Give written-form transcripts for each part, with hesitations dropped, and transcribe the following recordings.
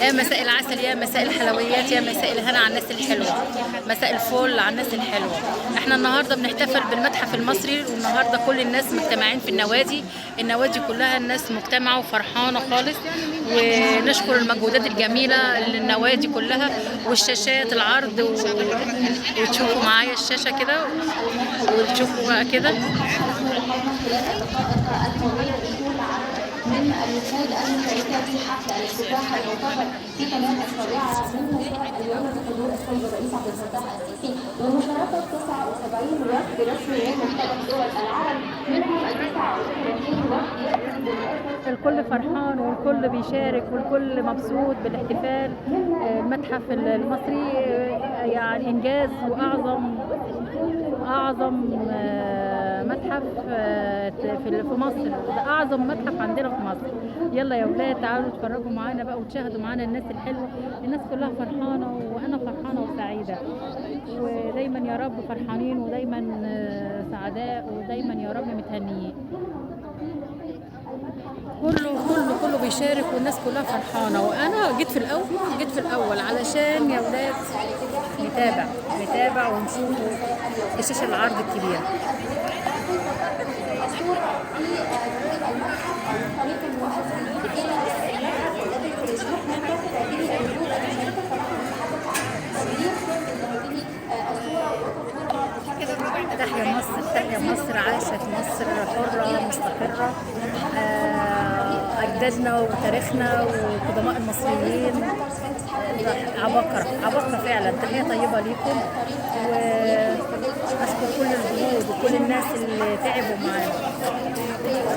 يا مساء العسل، يا مساء الحلويات، يا مساء الهنا على الناس الحلوة، مساء الفل على الناس الحلوة. احنا النهاردة بنحتفل بالمتحف المصري، والنهاردة كل الناس مجتمعين في النوادي. النوادي كلها الناس مجتمعة وفرحانة خالص، ونشكر المجهودات الجميلة للنوادي كلها والشاشات العرض وتشوفوا معايا الشاشة كده وتشوفوا بقى كده. من الوفود المشاركة في حفل الافتتاح المعتبر في قناة السابعة من مساء اليوم بحضور السيد الرئيس عبد الفتاح السيسي ومشاركة 79 وفد رسمي من مختلف دول العالم، منهم 39 وفد يأتي بالأسف. الكل فرحان والكل بيشارك والكل مبسوط بالاحتفال. المتحف المصري يعني إنجاز، وأعظم متحف في مصر. ده اعظم متحف عندنا في مصر. يلا يا ولاد تعالوا اتفرجوا معانا بقى وتشاهدوا معانا الناس الحلوه. الناس كلها فرحانه وانا فرحانه وسعيده، ودايما يا رب فرحانين ودايما سعداء ودايما يا رب متهنيين. كله بيشارك والناس كلها فرحانه، وانا جيت في الاول علشان يا ولاد نتابع ونشوف الشاشه العرض الكبيره. تحيا مصر، تحيا مصر، عاشت مصر حرة مستقرة. أجدادنا وتاريخنا وقدماء المصريين عبقرة فعلا. تحية طيبة ليكم، وأشكر كل الجهود وكل الناس اللي تعبوا معانا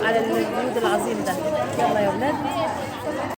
على الجهود العظيم ده. يلا يا ولاد.